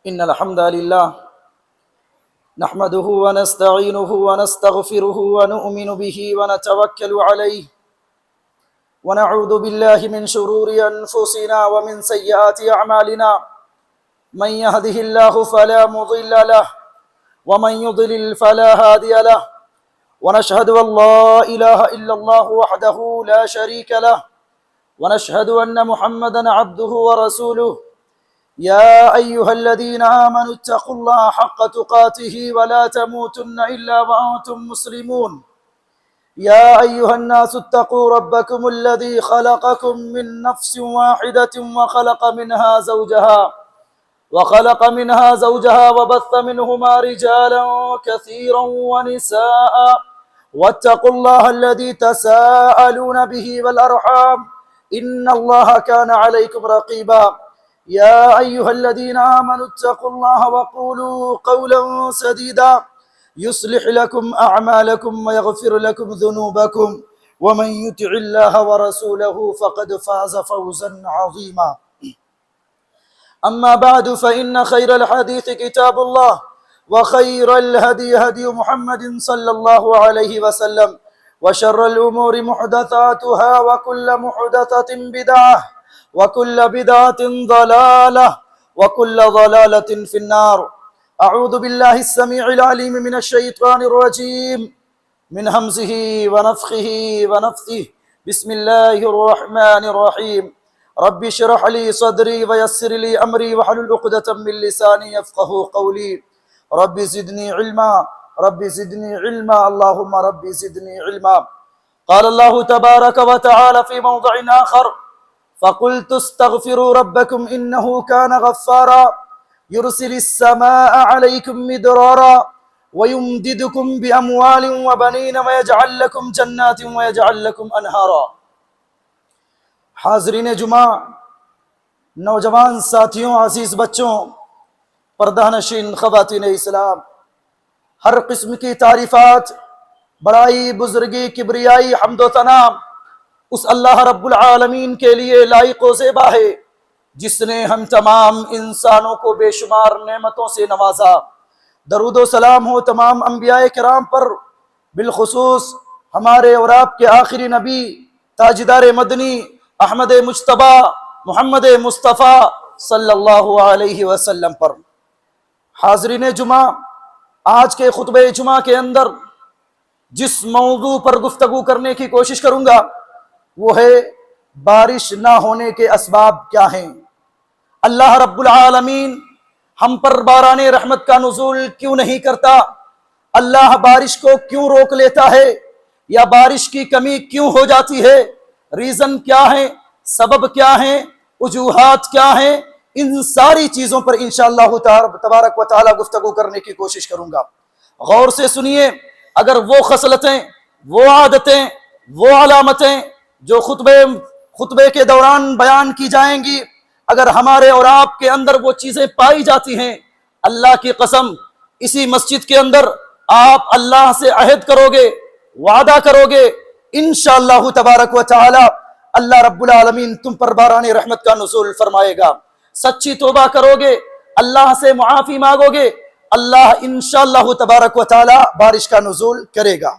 إن الحمد لله نحمده ونستعينه ونستغفره ونؤمن به ونتوكل عليه ونعوذ بالله من شرور أنفسنا ومن سيئات أعمالنا من يهده الله فلا مضل له ومن يضلل فلا هادي له ونشهد أن لا إله إلا الله وحده لا شريك له ونشهد أن محمدا عبده ورسوله يا أيها الذين آمنوا اتقوا الله حق تقاته ولا تموتن إلا وأنتم مسلمون يا أيها الناس اتقوا ربكم الذي خلقكم من نفس واحدة وخلق منها زوجها وبث منهما رجالا كثيرا ونساء واتقوا الله الذي تساءلون به والأرحام إن الله كان عليكم رقيبا يا أيها الذين آمنوا اتقوا الله وقولوا قولا سديدا يصلح لكم أعمالكم ويغفر لكم ذنوبكم ومن يطع الله ورسوله فقد فاز فوزا عظيما أما بعد فإن خير الحديث كتاب الله وخير الهدي هدي محمد صلى الله عليه وسلم وشر الأمور محدثاتها وكل محدثة بدعة وكل بدعة ضلالة وكل ضلالة في النار أعوذ بالله السميع العليم من الشيطان الرجيم من همزه ونفخه ونفثه بسم الله الرحمن الرحيم رب اشرح لي صدري ويسر لي أمري واحلل عقدة من لساني يفقهوا قولي رب زدني علما رب زدني علما اللهم رب زدني علما قال الله تبارك وتعالى في موضع آخر فقلت استغفروا ربكم إنه كان غفارا يرسل السماء عليكم مدرارا ويمددكم بأموال وبنين ويجعل لكم جنات ويجعل لكم أنهارا حاضرین جمعہ، نوجوان ساتھیوں، عزیز بچوں، پردہ نشین خواتین اسلام، ہر قسم کی تعریفات، بڑائی، بزرگی، کبریائی، حمد و ثنا اس اللہ رب العالمین کے لیے لائق و زیبا ہے جس نے ہم تمام انسانوں کو بے شمار نعمتوں سے نوازا۔ درود و سلام ہو تمام انبیاء کرام پر، بالخصوص ہمارے اور آپ کے آخری نبی تاجدار مدنی احمد مجتبی محمد مصطفیٰ صلی اللہ علیہ وسلم پر۔ حاضرین جمعہ، آج کے خطبہ جمعہ کے اندر جس موضوع پر گفتگو کرنے کی کوشش کروں گا وہ ہے بارش نہ ہونے کے اسباب کیا ہیں۔ اللہ رب العالمین ہم پر باران رحمت کا نزول کیوں نہیں کرتا؟ اللہ بارش کو کیوں روک لیتا ہے؟ یا بارش کی کمی کیوں ہو جاتی ہے؟ ریزن کیا ہے؟ سبب کیا ہیں؟ وجوہات کیا ہیں؟ ان ساری چیزوں پر انشاءاللہ تبارک و تعالی گفتگو کرنے کی کوشش کروں گا۔ غور سے سنیے، اگر وہ خصلتیں، وہ عادتیں، وہ علامتیں جو خطبے کے دوران بیان کی جائیں گی، اگر ہمارے اور آپ کے اندر وہ چیزیں پائی جاتی ہیں، اللہ کی قسم اسی مسجد کے اندر آپ اللہ سے عہد کرو گے، وعدہ کرو گے، انشاءاللہ تبارک و تعالی اللہ رب العالمین تم پر باران رحمت کا نزول فرمائے گا۔ سچی توبہ کرو گے، اللہ سے معافی مانگو گے، اللہ انشاءاللہ تبارک و تعالی بارش کا نزول کرے گا۔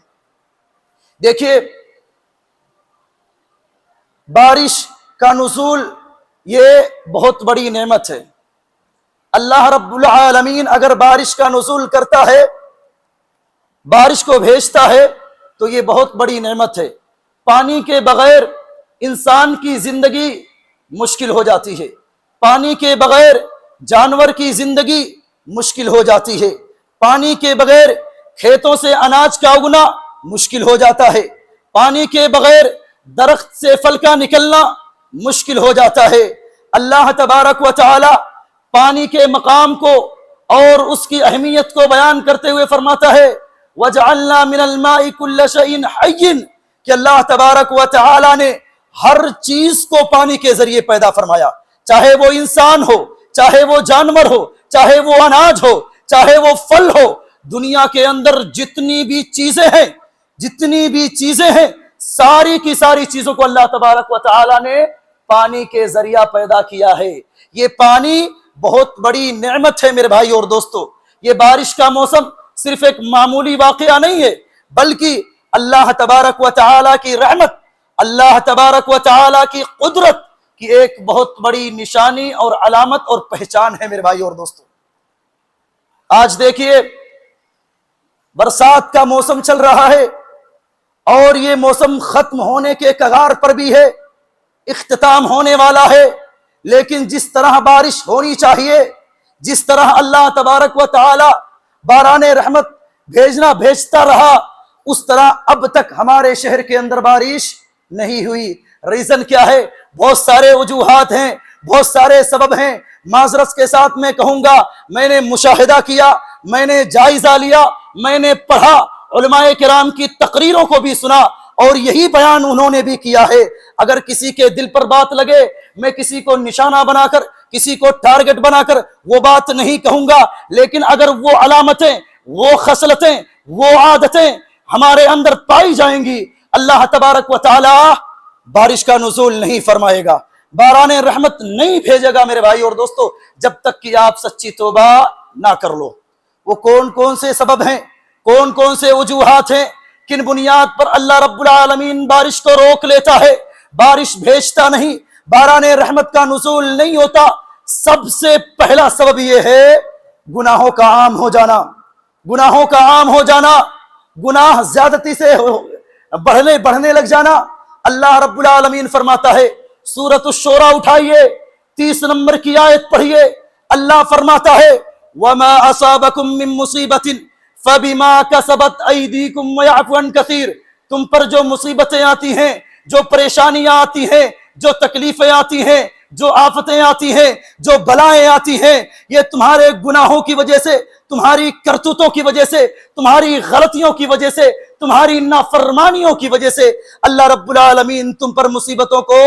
دیکھیے، بارش کا نزول یہ بہت بڑی نعمت ہے۔ اللہ رب العالمین اگر بارش کا نزول کرتا ہے، بارش کو بھیجتا ہے تو یہ بہت بڑی نعمت ہے۔ پانی کے بغیر انسان کی زندگی مشکل ہو جاتی ہے، پانی کے بغیر جانور کی زندگی مشکل ہو جاتی ہے، پانی کے بغیر کھیتوں سے اناج کا اگنا مشکل ہو جاتا ہے، پانی کے بغیر درخت سے پھل کا نکلنا مشکل ہو جاتا ہے۔ اللہ تبارک و تعالی پانی کے مقام کو اور اس کی اہمیت کو بیان کرتے ہوئے فرماتا ہے وَجَعَلْنَا مِنَ الْمَاءِ كُلَّ شَيْءٍ حَيٍّ، کہ اللہ تبارک و تعالی نے ہر چیز کو پانی کے ذریعے پیدا فرمایا، چاہے وہ انسان ہو، چاہے وہ جانور ہو، چاہے وہ اناج ہو، چاہے وہ پھل ہو۔ دنیا کے اندر جتنی بھی چیزیں ہیں ساری کی ساری چیزوں کو اللہ تبارک و تعالی نے پانی کے ذریعہ پیدا کیا ہے۔ یہ پانی بہت بڑی نعمت ہے میرے بھائی اور دوستو۔ یہ بارش کا موسم صرف ایک معمولی واقعہ نہیں ہے، بلکہ اللہ تبارک و تعالی کی رحمت، اللہ تبارک و تعالی کی قدرت کی ایک بہت بڑی نشانی اور علامت اور پہچان ہے میرے بھائی اور دوستو۔ آج دیکھیے برسات کا موسم چل رہا ہے اور یہ موسم ختم ہونے کے کگار پر بھی ہے، اختتام ہونے والا ہے، لیکن جس طرح بارش ہونی چاہیے، جس طرح اللہ تبارک و تعالی باران رحمت بھیجتا رہا، اس طرح اب تک ہمارے شہر کے اندر بارش نہیں ہوئی۔ ریزن کیا ہے؟ بہت سارے وجوہات ہیں، بہت سارے سبب ہیں۔ معذرت کے ساتھ میں کہوں گا، میں نے مشاہدہ کیا، میں نے جائزہ لیا، میں نے پڑھا، علماء کرام کی تقریروں کو بھی سنا، اور یہی بیان انہوں نے بھی کیا ہے۔ اگر کسی کے دل پر بات لگے، میں کسی کو نشانہ بنا کر، کسی کو ٹارگٹ بنا کر وہ بات نہیں کہوں گا، لیکن اگر وہ علامتیں، وہ خصلتیں، وہ عادتیں ہمارے اندر پائی جائیں گی، اللہ تبارک و تعالی بارش کا نزول نہیں فرمائے گا، باران رحمت نہیں بھیجے گا میرے بھائی اور دوستو، جب تک کہ آپ سچی توبہ نہ کر لو۔ وہ کون کون سے سبب ہیں، کون کون سے وجوہات ہیں، کن بنیاد پر اللہ رب العالمین بارش کو روک لیتا ہے، بارش بھیجتا نہیں، باران رحمت کا نزول نہیں ہوتا؟ سب سے پہلا سبب یہ ہے گناہوں کا عام ہو جانا، گناہوں کا عام ہو جانا، گناہ زیادتی سے بڑھنے لگ جانا۔ اللہ رب العالمین فرماتا ہے، سورۃ الشورى اٹھائیے، 30 نمبر کی آیت پڑھیے، اللہ فرماتا ہے وَمَا أَصَابَكُم مِّن مُّصِيبَةٍ فَبِمَا كَسَبَتْ أَيْدِيكُمْ وَيَعْفُو عَن كَثِيرٍ۔ تم پر جو مصیبتیں آتی ہیں، جو پریشانیاں آتی ہیں، جو تکلیفیں آتی ہیں، جو آفتیں آتی ہیں، جو بلائیں آتی ہیں، یہ تمہارے گناہوں کی وجہ سے، تمہاری کرتوتوں کی وجہ سے، تمہاری غلطیوں کی وجہ سے، تمہاری نافرمانیوں کی وجہ سے اللہ رب العالمین تم پر مصیبتوں کو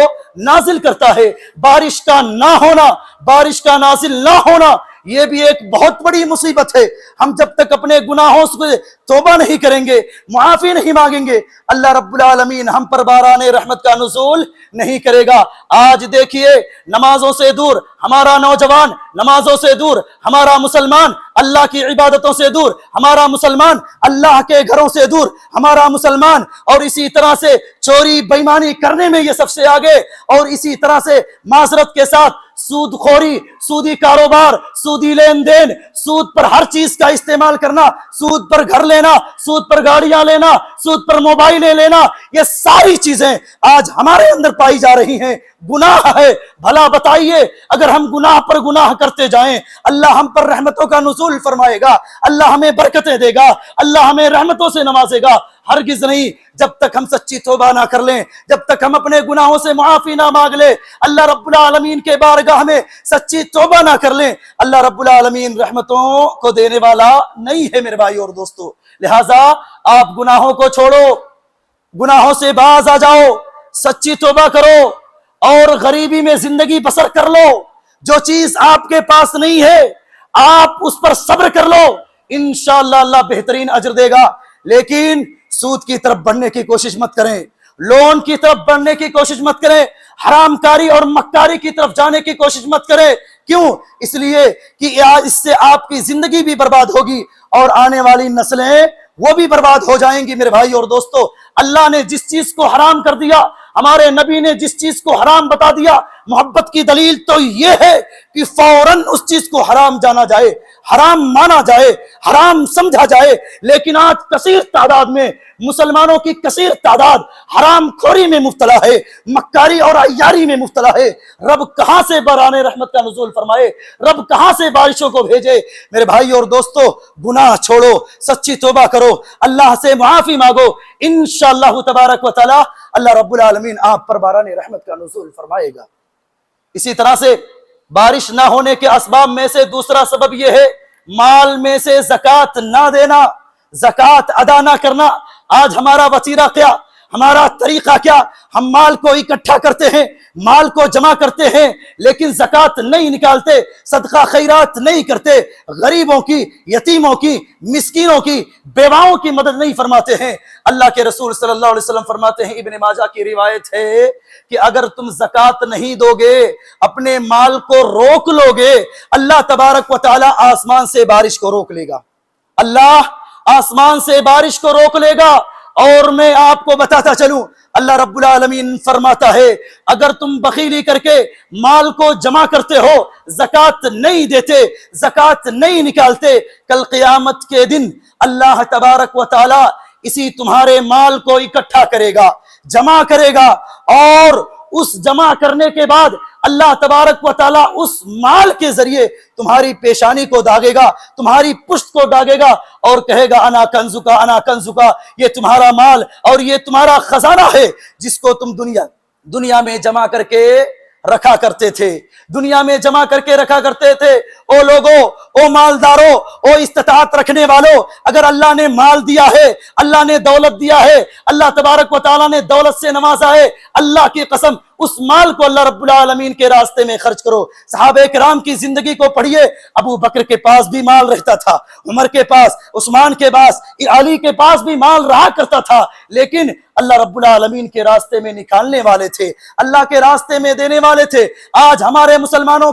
نازل کرتا ہے۔ بارش کا نہ ہونا، بارش کا نازل نہ ہونا، یہ بھی ایک بہت بڑی مصیبت ہے۔ ہم جب تک اپنے گناہوں سے توبہ نہیں کریں گے، معافی نہیں مانگیں گے، اللہ رب العالمین ہم پر باران رحمت کا نزول نہیں کرے گا۔ آج دیکھیے نمازوں سے دور ہمارا نوجوان، نمازوں سے دور ہمارا مسلمان، اللہ کی عبادتوں سے دور ہمارا مسلمان، اللہ کے گھروں سے دور ہمارا مسلمان، اور اسی طرح سے چوری بےایمانی کرنے میں یہ سب سے آگے، اور اسی طرح سے معذرت کے ساتھ سود خوری، سودی کاروبار، سودی لین دین، سود پر ہر چیز کا استعمال کرنا، سود پر گھر لینا، سود پر گاڑیاں لینا، سود پر موبائلیں لینا، یہ ساری چیزیں آج ہمارے اندر پائی جا رہی ہیں۔ گناہ ہے، بھلا بتائیے اگر ہم گناہ پر گناہ کرتے جائیں، اللہ ہم پر رحمتوں کا نزول فرمائے گا، اللہ ہمیں برکتیں دے گا، اللہ ہمیں رحمتوں سے نوازے گا؟ ہرگز نہیں۔ جب تک ہم سچی توبہ نہ کر لیں، جب تک ہم اپنے گناہوں سے معافی نہ مانگ لیں، اللہ رب العالمین کے بارگاہ میں سچی توبہ نہ کر لیں، اللہ رب العالمین رحمتوں کو دینے والا نہیں ہے میرے بھائی اور دوستو۔ لہٰذا آپ گناہوں کو چھوڑو، گناہوں سے باز آ جاؤ، سچی توبہ کرو، اور غریبی میں زندگی بسر کر لو۔ جو چیز آپ کے پاس نہیں ہے آپ اس پر صبر کر لو، انشاءاللہ اللہ بہترین اجر دے گا۔ لیکن سود کی طرف بڑھنے کی کوشش مت کریں، لون کی طرف بڑھنے کی کوشش مت کریں، حرام کاری اور مکاری کی طرف جانے کی کوشش مت کریں۔ کیوں؟ اس لیے کہ اس سے آپ کی زندگی بھی برباد ہوگی اور آنے والی نسلیں وہ بھی برباد ہو جائیں گی۔ میرے بھائی اور دوستو، اللہ نے جس چیز کو حرام کر دیا، ہمارے نبی نے جس چیز کو حرام بتا دیا، محبت کی دلیل تو یہ ہے کہ فوراً اس چیز کو حرام جانا جائے، حرام مانا جائے، حرام سمجھا جائے۔ لیکن آج کثیر تعداد میں مسلمانوں کی کثیر تعداد حرام خوری میں مبتلا ہے، مکاری اور عیاری میں مبتلا ہے۔ رب کہاں سے باران رحمت کا نزول فرمائے؟ رب کہاں سے بارشوں کو بھیجے؟ میرے بھائی اور دوستو، گناہ چھوڑو، سچی توبہ کرو، اللہ سے معافی مانگو، انشاءاللہ تبارک و تعالی اللہ رب العالمین آپ پر باران رحمت کا نزول فرمائے گا۔ اسی طرح سے بارش نہ ہونے کے اسباب میں سے دوسرا سبب یہ ہے مال میں سے زکوٰۃ نہ دینا، زکوٰۃ ادا نہ کرنا۔ آج ہمارا وتیرہ کیا؟ ہمارا طریقہ کیا؟ ہم مال کو اکٹھا کرتے ہیں، مال کو جمع کرتے ہیں، لیکن زکوٰۃ نہیں نکالتے، صدقہ خیرات نہیں کرتے، غریبوں کی، یتیموں کی، مسکینوں کی، بیواؤں کی مدد نہیں فرماتے ہیں۔ اللہ کے رسول صلی اللہ علیہ وسلم فرماتے ہیں، ابن ماجہ کی روایت ہے کہ اگر تم زکوٰۃ نہیں دو گے، اپنے مال کو روک لو گے، اللہ تبارک و تعالی آسمان سے بارش کو روک لے گا، اللہ آسمان سے بارش کو روک لے گا۔ اور میں آپ کو بتاتا چلوں، اللہ رب العالمین فرماتا ہے اگر تم بخیلی کر کے مال کو جمع کرتے ہو، زکوٰۃ نہیں دیتے، زکوٰۃ نہیں نکالتے، کل قیامت کے دن اللہ تبارک و تعالی اسی تمہارے مال کو اکٹھا کرے گا، جمع کرے گا، اور اس جمع کرنے کے بعد اللہ تبارک و تعالیٰ اس مال کے ذریعے تمہاری پیشانی کو داغے گا، تمہاری پشت کو داغے گا، اور کہے گا انا کنزکا، انا کنزکا، یہ تمہارا مال اور یہ تمہارا خزانہ ہے جس کو تم دنیا میں جمع کر کے رکھا کرتے تھے، دنیا میں جمع کر کے رکھا کرتے تھے۔ او لوگوں، او مالداروں، او استطاعت رکھنے والوں، اگر اللہ نے مال دیا ہے، اللہ نے دولت دیا ہے، اللہ تبارک و تعالیٰ نے دولت سے نوازا ہے، اللہ کی قسم اس مال کو اللہ رب العالمین کے راستے میں خرچ کرو۔ صحابہ کرام کی زندگی کو پڑھیے، ابو بکر کے پاس بھی مال رہتا تھا، عمر کے پاس، عثمان کے پاس، علی کے پاس بھی مال رہا کرتا تھا، لیکن اللہ رب العالمین کے راستے میں نکالنے والے تھے، اللہ کے راستے میں دینے والے تھے۔ آج ہمارے مسلمانوں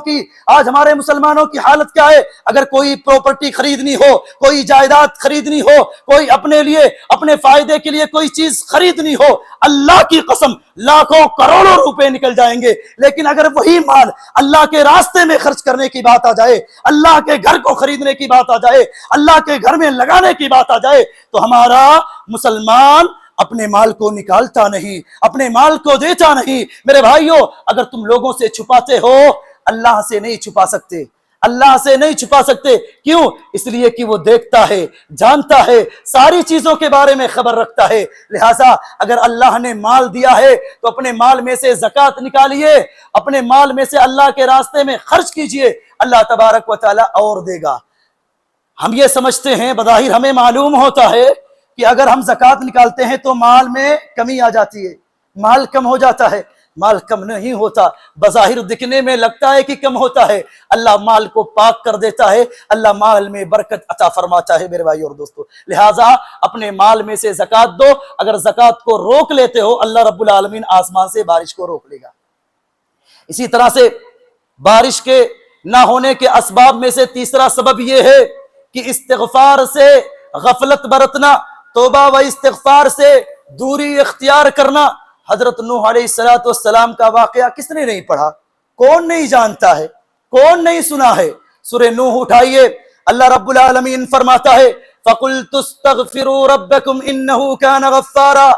کی حالت کیا ہے؟ اگر کوئی پراپرٹی خریدنی ہو، کوئی جائیداد خریدنی ہو، کوئی اپنے لیے، اپنے فائدے کے لیے کوئی چیز خریدنی ہو، اللہ کی قسم لاکھوں کروڑوں روپے نکل جائیں گے، لیکن اگر وہی مال اللہ کے راستے میں خرچ کرنے کی بات آ جائے، اللہ کے گھر کو خریدنے کی بات آ جائے، اللہ کے گھر میں لگانے کی بات آ جائے، تو ہمارا مسلمان اپنے مال کو نکالتا نہیں، اپنے مال کو دیتا نہیں۔ میرے بھائیوں، اگر تم لوگوں سے چھپاتے ہو، اللہ سے نہیں چھپا سکتے، اللہ سے نہیں چھپا سکتے۔ کیوں؟ اس لیے کہ وہ دیکھتا ہے، جانتا ہے، ساری چیزوں کے بارے میں خبر رکھتا ہے۔ لہٰذا اگر اللہ نے مال دیا ہے تو اپنے مال میں سے زکوٰۃ نکالیے، اپنے مال میں سے اللہ کے راستے میں خرچ کیجئے، اللہ تبارک و تعالیٰ اور دے گا۔ ہم یہ سمجھتے ہیں، بظاہر ہمیں معلوم ہوتا ہے کہ اگر ہم زکوٰۃ نکالتے ہیں تو مال میں کمی آ جاتی ہے، مال کم ہو جاتا ہے۔ مال کم نہیں ہوتا، بظاہر دکھنے میں لگتا ہے کہ کم ہوتا ہے، اللہ مال کو پاک کر دیتا ہے، اللہ مال میں برکت عطا فرماتا ہے۔ میرے بھائی اور دوستو، لہٰذا اپنے مال میں سے زکوٰۃ دو۔ اگر زکوٰۃ کو روک لیتے ہو، اللہ رب العالمین آسمان سے بارش کو روک لے گا۔ اسی طرح سے بارش کے نہ ہونے کے اسباب میں سے تیسرا سبب یہ ہے کہ استغفار سے غفلت برتنا، توبہ و استغفار سے دوری اختیار کرنا۔ حضرت نوح علیہ السلام کا واقعہ کس نے نہیں پڑھا؟ کون نہیں جانتا ہے؟ کون نہیں سنا ہے؟ سورہ نوح اٹھائیے، اللہ رب العالمین فرماتا ہے فَقُلْتُ اسْتَغْفِرُوا رَبَّكُمْ إِنَّهُ كَانَ غَفَّارًا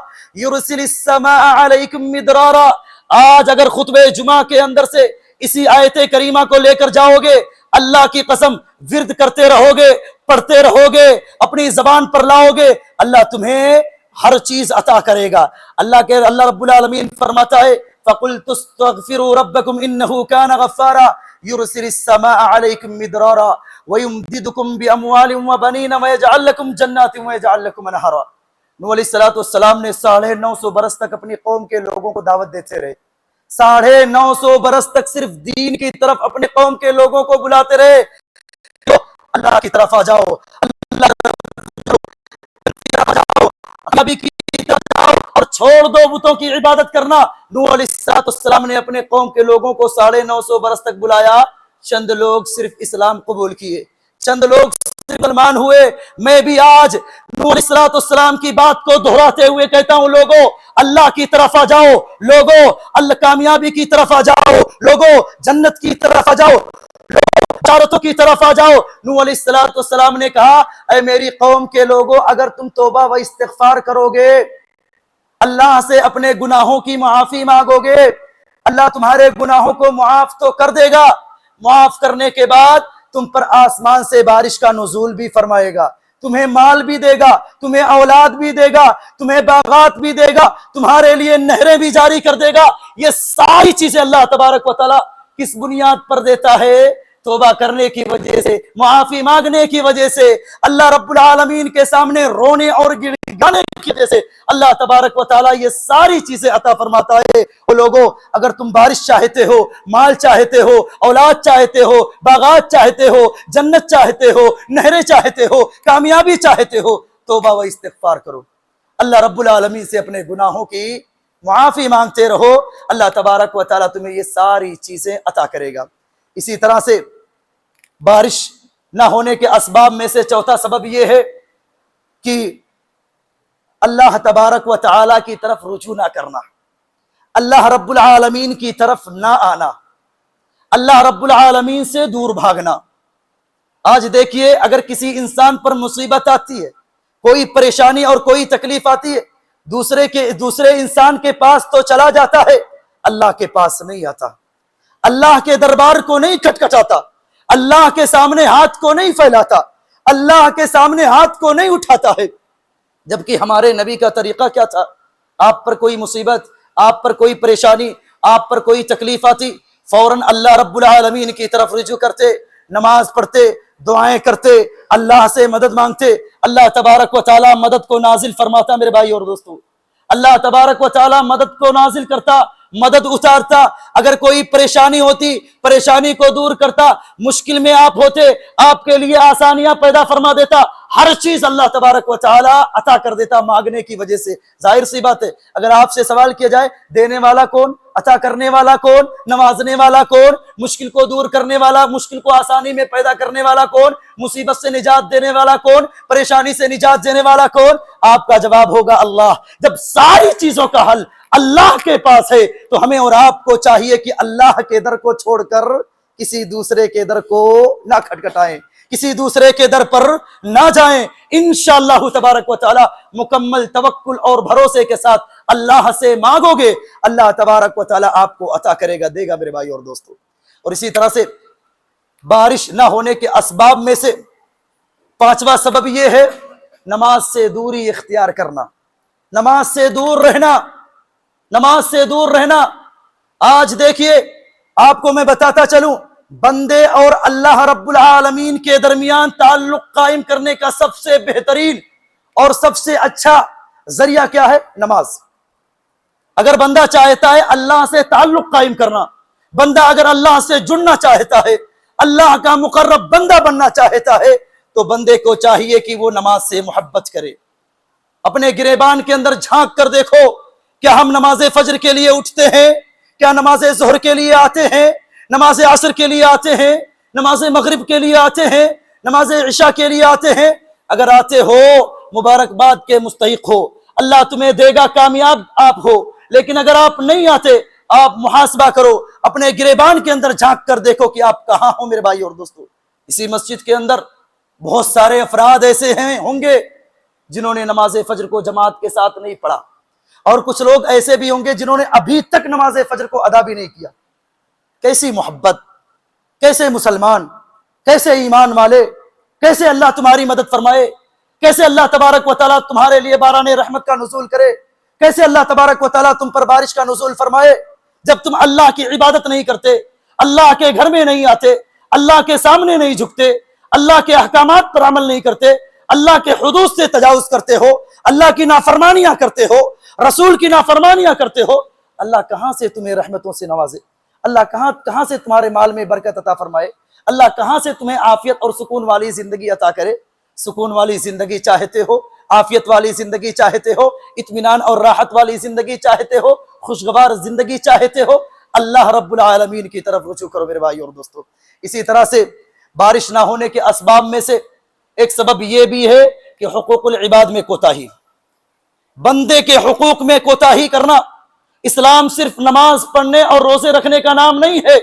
يُرْسِلِ السَّمَاءَ عَلَيْكُمْ مِدْرَارًا۔ آج اگر خطبہ جمعہ کے اندر سے اسی آیت کریمہ کو لے کر جاؤ گے، اللہ کی قسم ورد کرتے رہو گے، پڑھتے رہو گے، اپنی زبان پر لاؤ گے، اللہ تمہیں ہر چیز عطا کرے گا۔ اللہ رب العالمین فرماتا ہے فَقُلْتُ اسْتَغْفِرُوا رَبَّكُمْ إِنَّهُ كَانَ غَفَّارًا يُرْسِلِ السَّمَاءَ عَلَيْكُمْ مِدْرَارًا وَيُمْدِدُكُمْ بِأَمْوَالٍ وَبَنِينَ وَيَجْعَلْ لَكُمْ جَنَّاتٍ وَيَجْعَلْ لَكُمْ أَنْهَارًا۔ نوح علیہ السلام نے 950 برس تک اپنی قوم کے لوگوں کو دعوت دیتے رہے، 950 برس تک صرف دین کی طرف اپنے قوم کے لوگوں کو بلاتے رہے، اللہ کی طرف آ جاؤ، اللہ کی طرف آ جاؤ، نبی کی طرف جاؤ اور چھوڑ دو بتوں کی عبادت کرنا۔ نوح علیہ السلام نے اپنے قوم کے لوگوں کو 950 برس تک بلایا، چند لوگ صرف اسلام قبول کیے، چند لوگ مسلمان ہوئے۔ میں بھی آج نوح علیہ السلام کی بات کو دہراتے ہوئے کہتا ہوں، لوگوں اللہ کی طرف آ جاؤ، لوگوں اللہ کامیابی کی طرف آ جاؤ، لوگوں جنت کی طرف آ جاؤ، بشارتوں کی طرف آ جاؤ۔ نوح علیہ السلام نے کہا اے میری قوم کے لوگوں، اگر تم توبہ و استغفار کرو گے، اللہ سے اپنے گناہوں کی معافی مانگو گے، اللہ تمہارے گناہوں کو معاف تو کر دے گا، معاف کرنے کے بعد تم پر آسمان سے بارش کا نزول بھی فرمائے گا، تمہیں مال بھی دے گا، تمہیں اولاد بھی دے گا، تمہیں باغات بھی دے گا، تمہارے لیے نہریں بھی جاری کر دے گا۔ یہ ساری چیزیں اللہ تبارک و تعالیٰ کس بنیاد پر دیتا ہے؟ توبہ کرنے کی وجہ سے، معافی مانگنے کی وجہ سے، اللہ رب العالمین کے سامنے رونے اور گڑ کے گانے کی وجہ سے اللہ تبارک و تعالیٰ یہ ساری چیزیں عطا فرماتا ہے۔ وہ لوگوں، اگر تم بارش چاہتے ہو، مال چاہتے ہو، اولاد چاہتے ہو، باغات چاہتے ہو، جنت چاہتے ہو، نہریں چاہتے ہو، کامیابی چاہتے ہو، توبہ و استغفار کرو، اللہ رب العالمین سے اپنے گناہوں کی معافی مانگتے رہو، اللہ تبارک و تعالیٰ تمہیں یہ ساری چیزیں عطا کرے گا۔ اسی طرح سے بارش نہ ہونے کے اسباب میں سے چوتھا سبب یہ ہے کہ اللہ تبارک و تعالیٰ کی طرف رجوع نہ کرنا، اللہ رب العالمین کی طرف نہ آنا، اللہ رب العالمین سے دور بھاگنا۔ آج دیکھیے، اگر کسی انسان پر مصیبت آتی ہے، کوئی پریشانی اور کوئی تکلیف آتی ہے، دوسرے انسان کے پاس تو چلا جاتا ہے، اللہ کے پاس نہیں آتا، اللہ کے دربار کو نہیں کھٹکھٹاتا، اللہ کے سامنے ہاتھ کو نہیں پھیلاتا، اللہ کے سامنے ہاتھ کو نہیں اٹھاتا ہے۔ جبکہ ہمارے نبی کا طریقہ کیا تھا؟ آپ پر کوئی مصیبت، آپ پر کوئی پریشانی، آپ پر کوئی تکلیف آتی، فوراً اللہ رب العالمین کی طرف رجوع کرتے، نماز پڑھتے، دعائیں کرتے، اللہ سے مدد مانگتے، اللہ تبارک و تعالیٰ مدد کو نازل فرماتا۔ میرے بھائی اور دوستو، اللہ تبارک و تعالیٰ مدد کو نازل کرتا، مدد اتارتا، اگر کوئی پریشانی ہوتی پریشانی کو دور کرتا، مشکل میں آپ ہوتے آپ کے لیے آسانیاں پیدا فرما دیتا، ہر چیز اللہ تبارک و تعالیٰ عطا کر دیتا مانگنے کی وجہ سے۔ ظاہر سی بات ہے، اگر آپ سے سوال کیا جائے دینے والا کون، عطا کرنے والا کون، نوازنے والا کون، مشکل کو دور کرنے والا، مشکل کو آسانی میں پیدا کرنے والا کون، مصیبت سے نجات دینے والا کون، پریشانی سے نجات دینے والا کون، آپ کا جواب ہوگا اللہ۔ جب ساری چیزوں کا حل اللہ کے پاس ہے تو ہمیں اور آپ کو چاہیے کہ اللہ کے در کو چھوڑ کر کسی دوسرے کے در کو نہ کھٹکھٹائیں، کسی دوسرے کے در پر نہ جائیں۔ انشاءاللہ تبارک و تعالی مکمل توکل اور بھروسے کے ساتھ اللہ سے مانگو گے، اللہ تبارک و تعالی آپ کو عطا کرے گا، دے گا میرے بھائی اور دوستو۔ اور اسی طرح سے بارش نہ ہونے کے اسباب میں سے پانچواں سبب یہ ہے نماز سے دوری اختیار کرنا، نماز سے دور رہنا، نماز سے دور رہنا۔ آج دیکھیے، آپ کو میں بتاتا چلوں، بندے اور اللہ رب العالمین کے درمیان تعلق قائم کرنے کا سب سے بہترین اور سب سے اچھا ذریعہ کیا ہے؟ نماز۔ اگر بندہ چاہتا ہے اللہ سے تعلق قائم کرنا، بندہ اگر اللہ سے جڑنا چاہتا ہے، اللہ کا مقرب بندہ بننا چاہتا ہے، تو بندے کو چاہیے کہ وہ نماز سے محبت کرے۔ اپنے گریبان کے اندر جھانک کر دیکھو، کیا ہم نماز فجر کے لیے اٹھتے ہیں؟ کیا نماز ظہر کے لیے آتے ہیں؟ نماز عصر کے لیے آتے ہیں؟ نماز مغرب کے لیے آتے ہیں؟ نماز عشاء کے لیے آتے ہیں؟ اگر آتے ہو مبارکباد کے مستحق ہو، اللہ تمہیں دے گا، کامیاب آپ ہو۔ لیکن اگر آپ نہیں آتے، آپ محاسبہ کرو، اپنے گریبان کے اندر جھانک کر دیکھو کہ آپ کہاں ہو میرے بھائی اور دوستو۔ اسی مسجد کے اندر بہت سارے افراد ایسے ہوں گے جنہوں نے نماز فجر کو جماعت کے ساتھ نہیں پڑھا، اور کچھ لوگ ایسے بھی ہوں گے جنہوں نے ابھی تک نماز فجر کو ادا بھی نہیں کیا۔ کیسی محبت، کیسے مسلمان، کیسے ایمان والے، کیسے اللہ تمہاری مدد فرمائے، کیسے اللہ تبارک و تعالیٰ تمہارے لیے باران رحمت کا نزول کرے، کیسے اللہ تبارک و تعالیٰ تم پر بارش کا نزول فرمائے، جب تم اللہ کی عبادت نہیں کرتے، اللہ کے گھر میں نہیں آتے، اللہ کے سامنے نہیں جھکتے، اللہ کے احکامات پر عمل نہیں کرتے، اللہ کے حدود سے تجاوز کرتے ہو، اللہ کی نافرمانیاں کرتے ہو، رسول کی نافرمانیاں کرتے ہو، اللہ کہاں سے تمہیں رحمتوں سے نوازے؟ اللہ کہاں سے تمہارے مال میں برکت عطا فرمائے؟ اللہ کہاں سے تمہیں عافیت اور سکون والی زندگی عطا کرے؟ سکون والی زندگی چاہتے ہو، عافیت والی زندگی چاہتے ہو، اطمینان اور راحت والی زندگی چاہتے ہو، خوشگوار زندگی چاہتے ہو، اللہ رب العالمین کی طرف رجوع کرو میرے بھائی اور دوستو۔ اسی طرح سے بارش نہ ہونے کے اسباب میں سے ایک سبب یہ بھی ہے کہ حقوق العباد میں کوتاہی، بندے کے حقوق میں کوتاہی کرنا۔ اسلام صرف نماز پڑھنے اور روزے رکھنے کا نام نہیں ہے،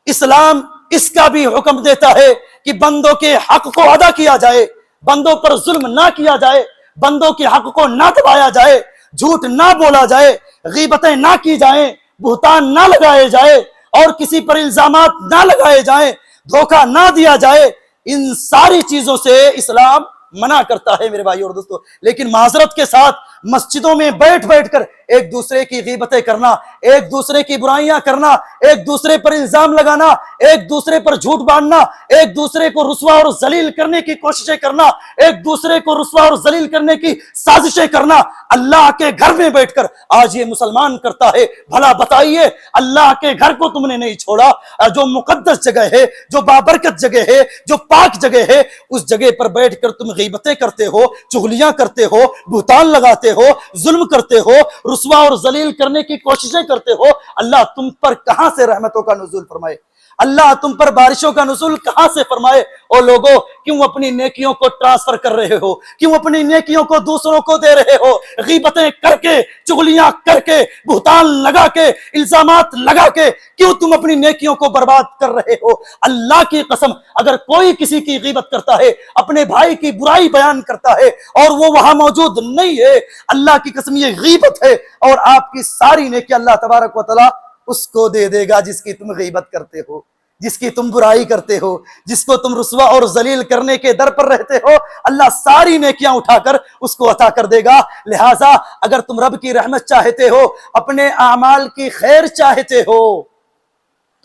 اسلام اس کا بھی حکم دیتا ہے کہ بندوں کے حق کو ادا کیا جائے، بندوں پر ظلم نہ کیا جائے، بندوں کے حق کو نہ دبایا جائے، جھوٹ نہ بولا جائے، غیبتیں نہ کی جائیں، بہتان نہ لگائے جائے، اور کسی پر الزامات نہ لگائے جائیں، دھوکہ نہ دیا جائے۔ ان ساری چیزوں سے اسلام منع کرتا ہے میرے بھائی اور دوستو. لیکن معذرت کے ساتھ مسجدوں میں بیٹھ بیٹھ کر ایک دوسرے کی غیبتیں کرنا، ایک دوسرے کی برائیاں کرنا، ایک دوسرے پر الزام لگانا، ایک دوسرے پر جھوٹ باندھنا، ایک دوسرے کو رسوا اور ذلیل کرنے کی کوششیں کرنا، ایک دوسرے کو رسوا اور ذلیل کرنے کی سازشیں کرنا، اللہ کے گھر میں بیٹھ کر آج یہ مسلمان کرتا ہے. بھلا بتائیے، اللہ کے گھر کو تم نے نہیں چھوڑا، جو مقدس جگہ ہے، جو بابرکت جگہ ہے، جو پاک جگہ ہے، اس جگہ پر بیٹھ کر تم غیبتیں کرتے ہو، چغلیاں کرتے ہو، بہتان لگاتے ہو، ظلم کرتے ہو، رسوا اور ذلیل کرنے کی کوششیں کرتے ہو. اللہ تم پر کہاں سے رحمتوں کا نزول فرمائے؟ اللہ تم پر بارشوں کا نزول کہاں سے فرمائے؟ اور لوگوں، کیوں اپنی نیکیوں کو ٹرانسفر کر رہے ہو؟ کیوں اپنی نیکیوں کو دوسروں کو دے رہے ہو؟ غیبتیں کر کے، چغلیاں کر کے، بہتان لگا کے، الزامات لگا کے کیوں تم اپنی نیکیوں کو برباد کر رہے ہو؟ اللہ کی قسم، اگر کوئی کسی کی غیبت کرتا ہے، اپنے بھائی کی برائی بیان کرتا ہے اور وہ وہاں موجود نہیں ہے، اللہ کی قسم یہ غیبت ہے، اور آپ کی ساری نیکی اللہ تبارک و تعالی اس کو دے دے گا جس کی تم غیبت کرتے ہو، جس کی تم برائی کرتے ہو، جس کو تم رسوا اور ذلیل کرنے کے در پر رہتے ہو. اللہ ساری نیکیاں اٹھا کر اس کو عطا کر دے گا. لہٰذا اگر تم رب کی رحمت چاہتے ہو، اپنے اعمال کی خیر چاہتے ہو،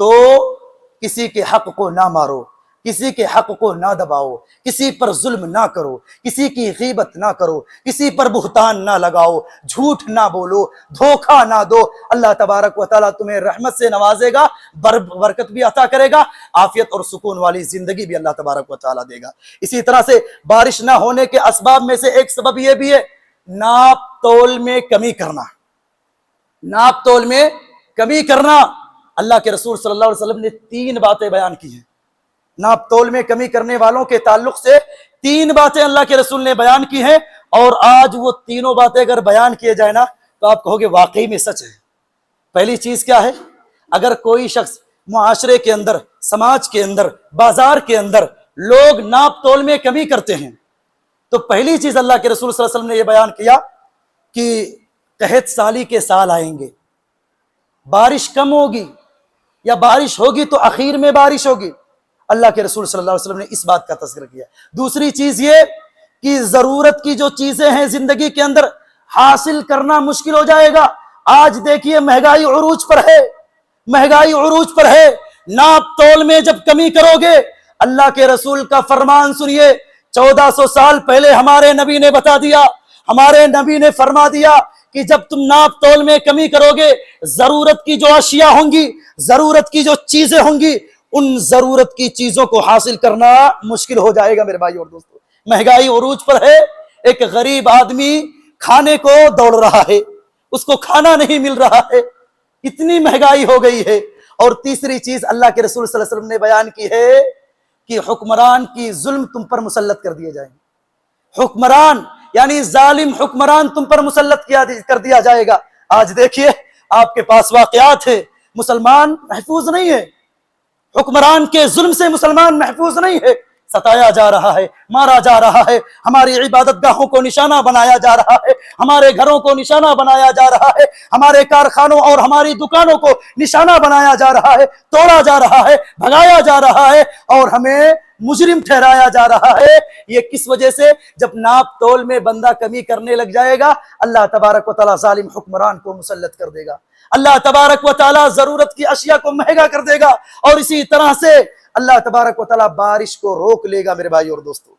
تو کسی کے حق کو نہ مارو، کسی کے حق کو نہ دباؤ، کسی پر ظلم نہ کرو، کسی کی غیبت نہ کرو، کسی پر بہتان نہ لگاؤ، جھوٹ نہ بولو، دھوکہ نہ دو. اللہ تبارک و تعالیٰ تمہیں رحمت سے نوازے گا، برکت بھی عطا کرے گا، عافیت اور سکون والی زندگی بھی اللہ تبارک و تعالیٰ دے گا. اسی طرح سے بارش نہ ہونے کے اسباب میں سے ایک سبب یہ بھی ہے ناپ تول میں کمی کرنا. ناپ تول میں کمی کرنا. اللہ کے رسول صلی اللہ علیہ وسلم نے 3 باتیں بیان کی ہیں. ناپ تول میں کمی کرنے والوں کے تعلق سے 3 باتیں اللہ کے رسول نے بیان کی ہیں، اور آج وہ تینوں باتیں اگر بیان کیے جائے نا تو آپ کہو گے واقعی میں سچ ہے. پہلی چیز کیا ہے؟ اگر کوئی شخص معاشرے کے اندر، سماج کے اندر، بازار کے اندر لوگ ناپ تول میں کمی کرتے ہیں، تو پہلی چیز اللہ کے رسول صلی اللہ علیہ وسلم نے یہ بیان کیا کہ قحط سالی کے سال آئیں گے، بارش کم ہوگی، یا بارش ہوگی تو اخیر میں بارش ہوگی. اللہ کے رسول صلی اللہ علیہ وسلم نے اس بات کا تذکرہ کیا. دوسری چیز یہ کہ ضرورت کی جو چیزیں ہیں زندگی کے اندر حاصل کرنا مشکل ہو جائے گا. آج دیکھیے مہنگائی عروج پر ہے، مہنگائی عروج پر ہے. ناپ تول میں جب کمی کرو گے، اللہ کے رسول کا فرمان سنیے، 1400 سال پہلے ہمارے نبی نے بتا دیا، ہمارے نبی نے فرما دیا کہ جب تم ناپ تول میں کمی کرو گے، ضرورت کی جو اشیاء ہوں گی، ضرورت کی جو چیزیں ہوں گی، ان ضرورت کی چیزوں کو حاصل کرنا مشکل ہو جائے گا. میرے بھائی اور دوستو، مہنگائی عروج پر ہے. ایک غریب آدمی کھانے کو دوڑ رہا ہے، اس کو کھانا نہیں مل رہا ہے، اتنی مہنگائی ہو گئی ہے. اور تیسری چیز اللہ کے رسول صلی اللہ علیہ وسلم نے بیان کی ہے کہ حکمران کی ظلم تم پر مسلط کر دیے جائیں گے. حکمران یعنی ظالم حکمران تم پر مسلط کر دیا جائے گا. آج دیکھیے آپ کے پاس واقعات ہے، مسلمان محفوظ نہیں ہے، حکمران کے ظلم سے مسلمان محفوظ نہیں ہے، ستایا جا رہا ہے، مارا جا رہا ہے، ہماری عبادت گاہوں کو نشانہ بنایا جا رہا ہے، ہمارے گھروں کو نشانہ بنایا جا رہا ہے، ہمارے کارخانوں اور ہماری دکانوں کو نشانہ بنایا جا رہا ہے، توڑا جا رہا ہے، بھگایا جا رہا ہے، اور ہمیں مجرم ٹھہرایا جا رہا ہے. یہ کس وجہ سے؟ جب ناپ تول میں بندہ کمی کرنے لگ جائے گا، اللہ تبارک و تعالیٰ ظالم حکمران کو مسلط کر دے گا. اللہ تبارک و تعالیٰ ضرورت کی اشیاء کو مہنگا کر دے گا، اور اسی طرح سے اللہ تبارک و تعالیٰ بارش کو روک لے گا. میرے بھائی اور دوستو،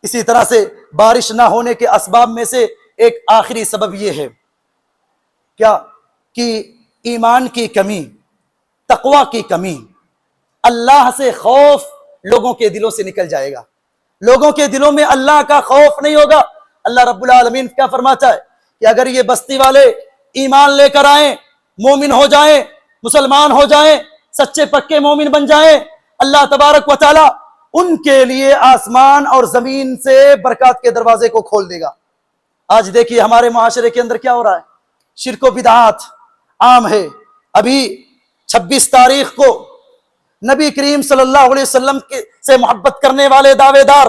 اسی طرح سے بارش نہ ہونے کے اسباب میں سے ایک آخری سبب یہ ہے کیا کہ ایمان کی کمی، تقوی کی کمی. اللہ سے خوف لوگوں کے دلوں سے نکل جائے گا، لوگوں کے دلوں میں اللہ کا خوف نہیں ہوگا. اللہ رب العالمین کیا فرماتا ہے کہ اگر یہ بستی والے ایمان لے کر آئیں، مومن ہو جائیں، مسلمان ہو جائیں، سچے پکے مومن بن جائیں، اللہ تبارک و تعالی ان کے لیے آسمان اور زمین سے برکات کے دروازے کو کھول دے گا. آج دیکھیے ہمارے معاشرے کے اندر کیا ہو رہا ہے، شرک و بدعات عام ہے. ابھی 26 تاریخ کو نبی کریم صلی اللہ علیہ وسلم سے محبت کرنے والے دعوے دار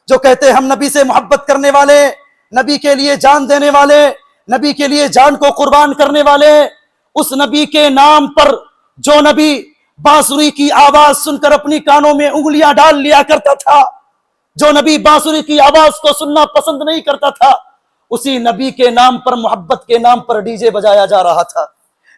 جو کہتے ہیں ہم نبی سے محبت کرنے والے، نبی کے لیے جان دینے والے، نبی کے لیے جان کو قربان کرنے والے، اس نبی کے نام پر جو نبی بانسری کی آواز سن کر اپنی کانوں میں انگلیاں ڈال لیا کرتا تھا، جو نبی بانسری کی آواز کو سننا پسند نہیں کرتا تھا، اسی نبی کے نام پر، محبت کے نام پر ڈی جے بجایا جا رہا تھا،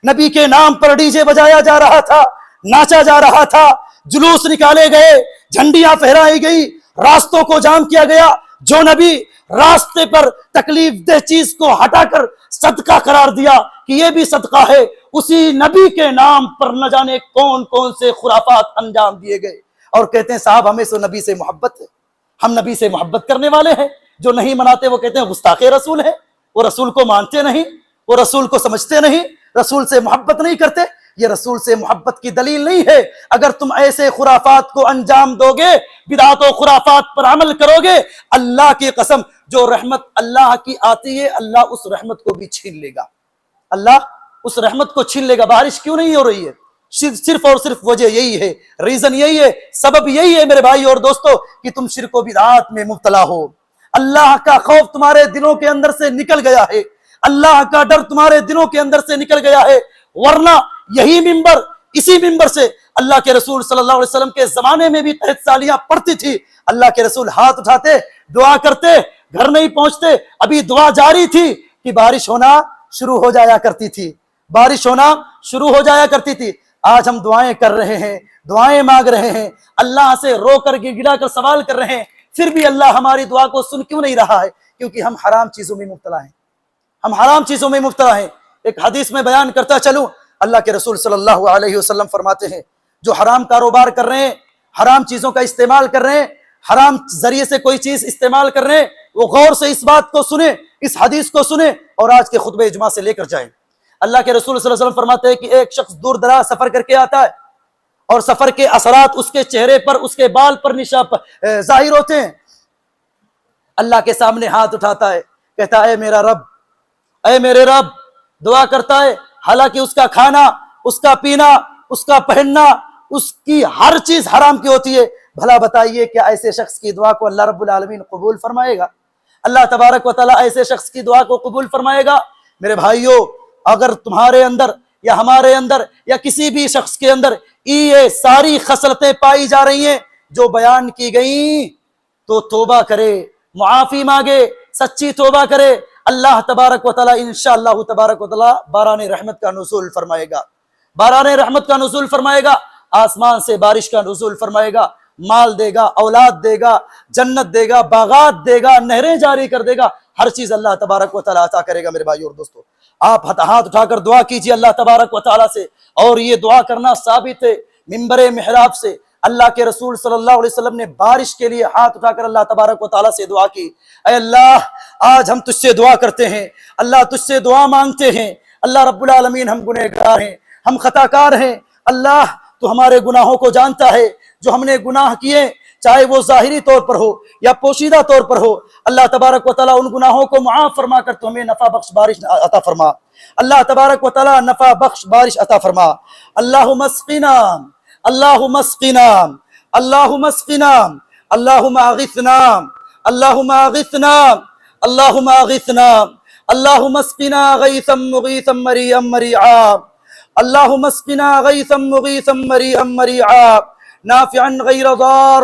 نبی کے نام پر ڈی جے بجایا جا رہا تھا، ناچا جا رہا تھا، جلوس نکالے گئے، جھنڈیاں پھہرائی گئی، راستوں کو جام کیا گیا۔ جو نبی راستے پر تکلیف دہ چیز کو ہٹا کر صدقہ قرار دیا کہ یہ بھی صدقہ ہے، اسی نبی کے نام پر نہ جانے کون کون سے خرافات انجام دیے گئے، اور کہتے ہیں صاحب ہمیں تو نبی سے محبت ہے، ہم نبی سے محبت کرنے والے ہیں۔ جو نہیں مناتے وہ کہتے ہیں گستاخ رسول ہے، وہ رسول کو مانتے نہیں، وہ رسول کو سمجھتے نہیں، رسول سے محبت نہیں کرتے۔ یہ رسول سے محبت کی دلیل نہیں ہے۔ اگر تم ایسے خرافات کو انجام دو گے، بدعات و خرافات پر عمل کرو گے، اللہ کی قسم جو رحمت اللہ کی آتی ہے، اللہ اس رحمت کو بھی چھین لے گا، اللہ اس رحمت کو چھین لے گا۔ بارش کیوں نہیں ہو رہی ہے؟ صرف اور صرف وجہ یہی ہے، ریزن یہی ہے، سبب یہی ہے میرے بھائی اور دوستو، کہ تم شرک و بدعات میں مبتلا ہو۔ اللہ کا خوف تمہارے دلوں کے اندر سے نکل گیا ہے، اللہ کا ڈر تمہارے دلوں کے اندر سے نکل گیا ہے، ورنہ یہی منبر، اسی منبر سے اللہ کے رسول صلی اللہ علیہ وسلم کے زمانے میں بھی تحت سالیاں پڑتی تھی، اللہ کے رسول ہاتھ اٹھاتے، دعا کرتے، گھر نہیں پہنچتے، ابھی دعا جاری تھی کہ بارش ہونا شروع ہو جایا کرتی تھی، بارش ہونا شروع ہو جایا کرتی تھی۔ آج ہم دعائیں کر رہے ہیں، دعائیں مانگ رہے ہیں، اللہ سے رو کر گڑا کر سوال کر رہے ہیں، پھر بھی اللہ ہماری دعا کو سن کیوں نہیں رہا ہے؟ کیونکہ ہم حرام چیزوں میں مبتلا ہیں، ہم حرام چیزوں میں مبتلا ہیں۔ ایک حدیث میں بیان کرتا چلوں، اللہ کے رسول صلی اللہ علیہ وسلم فرماتے ہیں جو حرام کاروبار کر رہے ہیں، حرام چیزوں کا استعمال کر رہے ہیں، حرام ذریعے سے کوئی چیز استعمال کر رہے ہیں، وہ غور سے اس بات کو سنیں، اس حدیث کو سنیں اور آج کے خطبہ اجماع سے لے کر جائیں۔ اللہ کے رسول صلی اللہ علیہ وسلم فرماتے ہیں کہ ایک شخص دور دراز سفر کر کے آتا ہے اور سفر کے اثرات اس کے چہرے پر، اس کے بال پر ظاہر ہوتے ہیں۔ اللہ کے سامنے ہاتھ اٹھاتا ہے، کہتا ہے اے میرا رب، اے میرے رب، دعا کرتا ہے، حالانکہ اس کا کھانا، اس کا پینا، اس کا پہننا، اس کی ہر چیز حرام کی ہوتی ہے۔ بھلا بتائیے کیا ایسے شخص کی دعا کو اللہ رب العالمین قبول فرمائے گا؟ اللہ تبارک و تعالیٰ ایسے شخص کی دعا کو قبول فرمائے گا؟ میرے بھائیوں، اگر تمہارے اندر یا ہمارے اندر یا کسی بھی شخص کے اندر یہ ساری خصلتیں پائی جا رہی ہیں جو بیان کی گئیں، تو توبہ کرے، معافی مانگے، سچی توبہ کرے، اللہ تبارک و تعالیٰ انشاءاللہ تبارک و تعالیٰ باران رحمت کا نزول فرمائے گا، باران رحمت کا نزول فرمائے گا، آسمان سے بارش کا نزول فرمائے گا، مال دے گا، اولاد دے گا، جنت دے گا، باغات دے گا، نہریں جاری کر دے گا، ہر چیز اللہ تبارک و تعالیٰ عطا کرے گا۔ میرے بھائی اور دوستو، آپ ہاتھ اٹھا کر دعا کیجئے اللہ تبارک و تعالیٰ سے، اور یہ دعا کرنا ثابت ہے منبر محراب سے۔ اللہ کے رسول صلی اللہ علیہ وسلم نے بارش کے لیے ہاتھ اٹھا کر اللہ تبارک و تعالیٰ سے دعا کی، اے اللہ آج ہم تجھ سے دعا کرتے ہیں، اللہ تجھ سے دعا مانگتے ہیں، اللہ رب العالمین ہم گنہگار ہیں، ہم خطا کار ہیں، اللہ تو ہمارے گناہوں کو جانتا ہے، جو ہم نے گناہ کیے چاہے وہ ظاہری طور پر ہو یا پوشیدہ طور پر ہو، اللہ تبارک و تعالیٰ ان گناہوں کو معاف فرما کر تو ہمیں نفع بخش بارش عطا فرما، اللہ تبارک و تعالیٰ نفع بخش بارش عطا فرما۔ اللہم اسقنا، اللہم اسقنا، اللہم اسقنا، اللہم اغثنا، اللہم اغثنا، اللہم اغثنا، اللہم اسقنا غیثا مغیثا مریعا مریعا، اللہم اسقنا غیثا مغیثا مریعا مریعا، نافعا غیر ضار،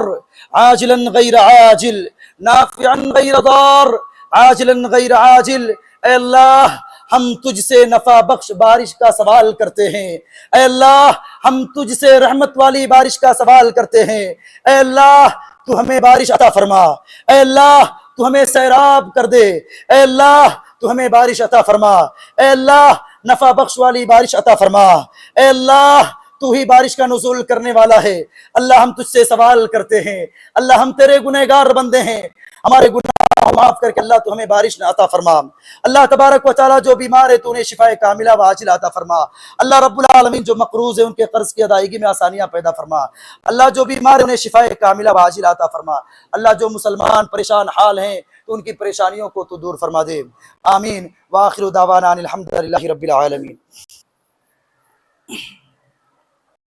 عاجلا غیر عاجل، نافعا غیر ضار، عاجلا غیر عاجل۔ اے اللہ ہم تجھ سے نفع بخش بارش کا سوال کرتے ہیں، اے اللہ ہم تجھ سے رحمت والی بارش کا سوال کرتے ہیں، اے اللہ تو ہمیں بارش عطا فرما، اے اللہ تو ہمیں سیراب کر دے، اے اللہ تو ہمیں بارش عطا فرما، اے اللہ نفع بخش والی بارش عطا فرما، اے اللہ تو ہی بارش کا نزول کرنے والا ہے۔ اللہ ہم تجھ سے سوال کرتے ہیں، اللہ ہم تیرے گنہگار بندے ہیں، ہمارے گناہ معاف کر کے اللہ تو ہمیں بارش عطا فرما۔ اللہ تبارک و تعالیٰ جو بیمار ہے تو انہیں شفاء کاملہ و عاجلہ عطا فرما۔ اللہ رب العالمین جو مقروض ہے ان کے قرض کی ادائیگی میں آسانیاں پیدا فرما۔ اللہ جو بیمار ہے انہیں شفاء کاملہ و عاجلہ عطا فرما۔ اللہ جو مسلمان پریشان حال ہیں تو ان کی پریشانیوں کو تو دور فرما دے، آمین۔ وآخر دعوانا ان الحمد للہ رب العالمین۔